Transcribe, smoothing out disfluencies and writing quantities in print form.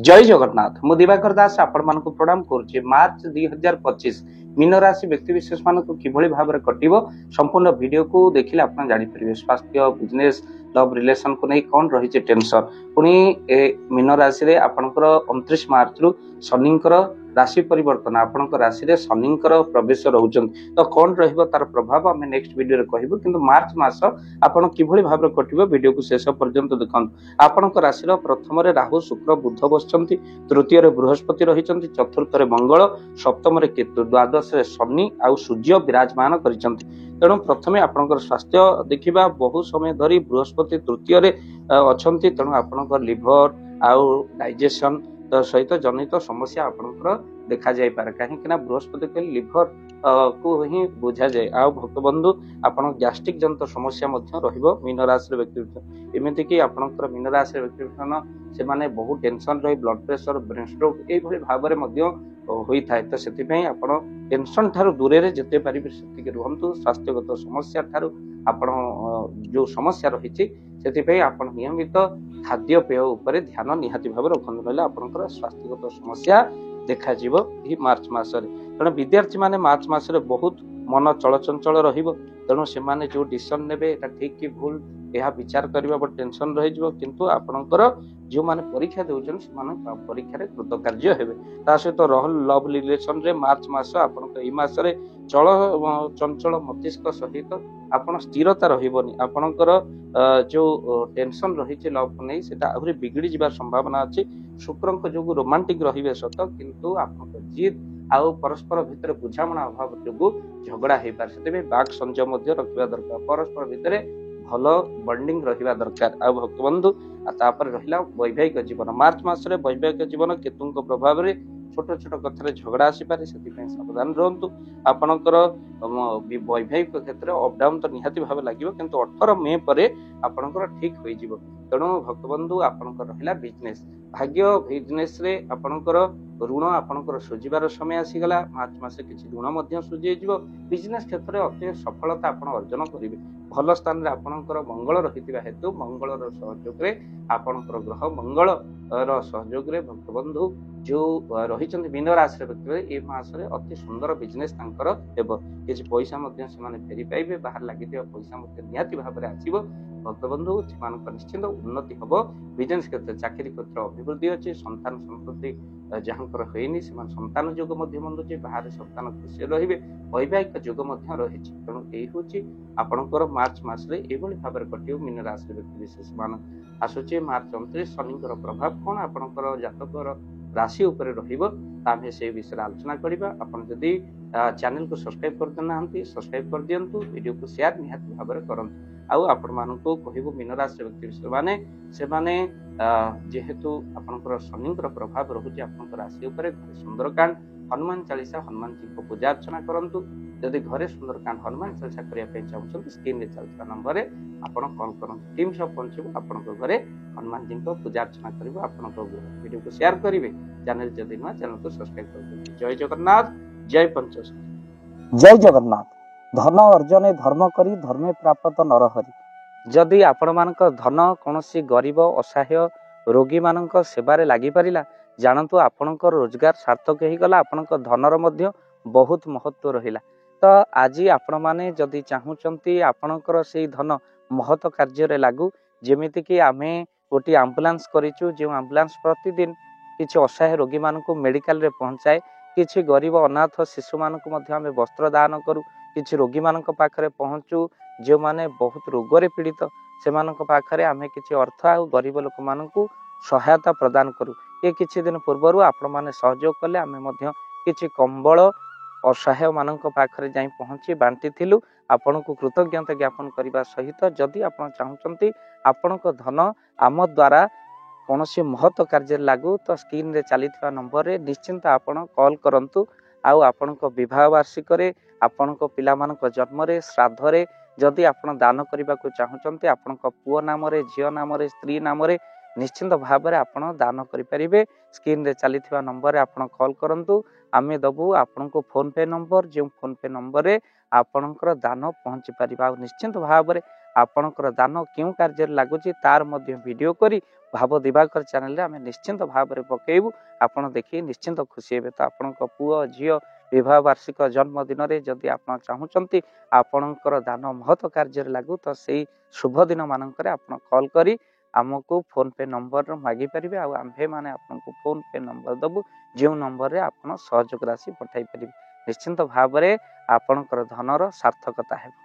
जय जगन्नाथ मु दिवाकर दास आपण मानक प्रणाम करुचे। मार्च 2025 मीन राशि व्यक्ति विशेष मानक किभଳି भाबरे कटिबो संपूर्ण वीडियो को देखिले आपण जानि परिबे। स्वास्थ्य बिजनेस लव रिलेशन को नहीं कौन रही टेंशन पुणी मीन राशि रे आपनकर 29 मार्च रु शनिंकर राशि परिवर्तन आपनकर राशि रे शनिंकर प्रवेश रहउचन तो कौन रहइबो तार प्रभाव हमें नेक्स्ट वीडियो रे कहबो। किंतु मार्च मास आपण किभଳି भाबरे कटिबो वीडियो को शेष पर्यंत देखंतु। आपनकर राशि रो प्रथम रे राहु शुक्र बुध बसचंती, तृतीय रे बृहस्पति रहिचंती, चतुर्थ रे मंगल, सप्तम रे केतु, द्वादश रे शनि आउ सूर्य विराजमान करिचंती। तेणु प्रथमे आपनकर स्वास्थ्य देखिबा। बहु समय धरी बृहस्पति तृतीय रे अछंती, तेणु आपनकर लिवर आउ डाइजेशन सहित जनित समस्या आपनकर देखा जाय पारे। काहे कि ना बृहस्पति के लिवर को ही बुझा जाए। आ भक्त बंधु आपण गैस्ट्रिक जनित समस्या मध्य रहिबो मीन राशि व्यक्ति। एमिति कि आपनकर मीन राशि व्यक्ति से माने बहुत टेंशन रही, ब्लड प्रेशर, ब्रेन स्ट्रोक ए भली भाबरे मध्य होई थाए। तो सेति पई आपण टेंशन थारु दूरे रे जते परिबे सेति के रहंतु। स्वास्थ्यगत समस्या थारु आपण जो समस्या रहिछि सेति पई आपण नियमित खाद्य पेय उपरे ध्यान निहाती भाबे रखंतु, नले आपनकर स्वास्थ्यगत समस्या देखा जीवो ही मार्च मासरे। तेणु विद्यार्थी माने मार्च मासरे बहुत मन चलचंचल रहिबो। तेणु से माने जो डिसीजन नेबे एटा ठीक कि भूल यह विचार करबा पर टेंशन रहि जिवो। किंतु आपनकर जो माने परीक्षा देउछन से माने परीक्षा रे कृतकार्य हेबे। ता सहित रहल लव रिलेशन रे मार्च मास आपनकर ई मासरे चल चंचल मस्तिष्क सहित आपण स्थिरता रहिबोनी। आपनकर जो टेंशन रहिछि लव को नै सेटा आहुरी बिगड़ी जिबार संभावना अछि। शुक्रक जो रोमांटिक रहिबे सत, किंतु आपनकर जिद आउ परस्पर भितर बुझामणा अभाव जो झगड़ा हो पारे। से बाघ संजय मध्य रखा दरकार, परस्पर भितर भल बॉन्डिंग रहिबा दरकार। आ भक्त बंधु तापर रहिला वैवाहिक जीवन। मार्च मासरे वैवाहिक जीवन केतुंक प्रभाव रे छोट छोट कथा रे झगड़ा आसी पारे, सेति पय सावधान रहंतु। आपनकर वैवाहिक क्षेत्र अप डाउन तो निहाती भाबे लागिवो, किंतु 18 मई परे आपनकर ठीक होई जिवो। तेणु भक्त बंधु आपनकर रहिला बिजनेस भाग्य। बिजनेस रे आपनकर ऋण आपनकर सुझिबार समय आसीगला। मार्च मासे किछि ऋण मध्य सुझि जिवो। बिजनेस क्षेत्र में अति सफलता आपण अर्जन करिवे। भल स्थान रे आपनकर मंगल रहितिबा हेतु मंगल रो सहयोग रे आपनकर ग्रह मंगल रो सहयोग रे भक्त बंधु जो रहिचंती मीन राशि व्यक्ति ए मास रे अति सुंदर बिजनेस तांकर हेबो। किछि पैसा मध्य से माने फेरी पाइबे, बाहर लागितिबा पैसा मध्य निहाती भाबरे आसीबो। भक्त बंधु सेमानक निश्चित उन्नति हबो। बिजनेस क्षेत्र चाकरी क्षेत्र अभिवृद्धि अछि। संतान संतति जहाँकर होइनी सेमान संतान जोग मध्य बंधुछि, बाहर संतान खुशी रहिबे। वैवाहिक जोग मध्य रहिछि। तेणु एही होछि आपनकर मार्च मास रे एभली भाबरे कटियो मीन राशि व्यक्ति विशेष मान। आसुछि मार्च 29 शनिकर प्रभाव कोन आपनकर जातकर राशि उपरे रहिबो, तामे से विषय आलोचना करिबा। आपण जदि चैनल को सब्सक्राइब कर देनांती सब्सक्राइब कर दियंतु, वीडियो को शेयर निहाती भाबरे करंतु। आउ आपण मानकु कहिबो मीन राशि व्यक्ति विशेष माने से माने जेहेतु आपनकर शनिकर प्रभाव रहुछि आपनकर राशि उपरे सुंदरकांड हनुमान चालीसा हनुमान जी को पूजा अर्चना करंतु। यदि घरे सुंदरकांड हनुमान चालीसा करिया पे चाहउछन स्क्रीन रे चलता नंबर रे आपण कॉल करंतु। टीम सब पहुंचबो आपनकर घरे हनुमान जी को पूजा अर्चना करिवो। आपनकर वीडियो को शेयर करिवे। चैनल जदि न चैनल को सब्सक्राइब कर। जय जगन्नाथ, जय पंचश। जय जगन्नाथ। धन अर्जने धर्म करी धर्मे प्राप्त नरहरि। जदि आपण मानक धन कोनोसी गरीब असहाय रोगी मानक सेवारे लागि परिला, जानतु आपनकर रोजगार सार्थक ही गला। आपनकर धनर मध्य बहुत महत्व रहिला। तो आज आपण माने जदि चाहूचंती आपनकर सेही धन महत कार्य रे लागू। जेमिति कि आमे गोटी एम्बुलेंस करिचु, जे एम्बुलेंस प्रतिदिन किछि असहाय रोगी मानक मेडिकल रे पहुंचाए। किछि गरीब अनाथ शिशु मानक मध्य आमे वस्त्र दान करू। किछि रोगी मानक पाखरे पहुंचू जो माने बहुत रोग रे पीड़ित, से मानक पाखरे आमे किछि अर्थ आ गरीब लोक मानकू सहायता प्रदान करू। ये किछि दिन पूर्वरु आपण माने सहयोग कले आमे मध्य किछि कंबल असहाय मानक पाखरे जाई पहुंची बांटी थिलु। आपनकु कृतज्ञता ज्ञापन करिबा सहित जदि आपण चाहूचंती आपनक धन आम द्वारा कोनोसी महत कार्य लागू, तो स्क्रीन रे चलीथिबा नंबर रे निश्चिंत आपण कॉल करंतु। आउ आपनक विवाह वार्षिक रे, आपनक पिला मानक जन्म रे, श्राद्ध रे जदि आपण दान करबा को चाहूचंती आपनक पुओ नाम रे, झियो नाम रे, स्त्री नाम रे निश्चिंत भाव में आपण दान करि परिबे। स्क्रीन रे चलीथिबा नंबर रे आपण कॉल करंतु। आमे दबु आपनक फोन पे नंबर, जे फोन पे नंबर रे आपनकर दान पहुंची परिबा। निश्चिंत भाव में ଆପଣଙ୍କର ଦାନ କେଉଁ କାର୍ଯ୍ୟରେ ଲାଗୁଛି ତାର ମଧ୍ୟ ଭିଡ଼ିଓ କରି ଭାବ ଦିବାକର ଚ୍ୟାନେଲରେ ଆମେ ନିଶ୍ଚିନ୍ତ ଭାବରେ ପକେଇବୁ। ଆପଣ ଦେଖି ନିଶ୍ଚିନ୍ତ ଖୁସି ହେବେ। ତ ଆପଣଙ୍କ ପୁଅ ଝିଅ ବିବାହ ବାର୍ଷିକ ଜନ୍ମଦିନରେ ଯଦି ଆପଣ ଚାହୁଁଛନ୍ତି ଆପଣଙ୍କର ଦାନ ମହତ କାର୍ଯ୍ୟରେ ଲାଗୁ ତ ସେଇ ଶୁଭ ଦିନ ମାନଙ୍କରେ ଆପଣ କଲ୍ କରି ଆମକୁ ଫୋନ୍ ପେ ନମ୍ବର ମାଗିପାରିବେ ଆଉ ଆମ୍ଭେମାନେ ଆପଣଙ୍କୁ ଫୋନ୍ ପେ ନମ୍ବର ଦେବୁ ଯେଉଁ ନମ୍ବରରେ ଆପଣ ସହଯୋଗ ରାଶି ପଠାଇ ପାରିବେ। ନିଶ୍ଚିନ୍ତ ଭାବରେ ଆପଣଙ୍କର ଧନର ସାର୍ଥକତା ହେବ।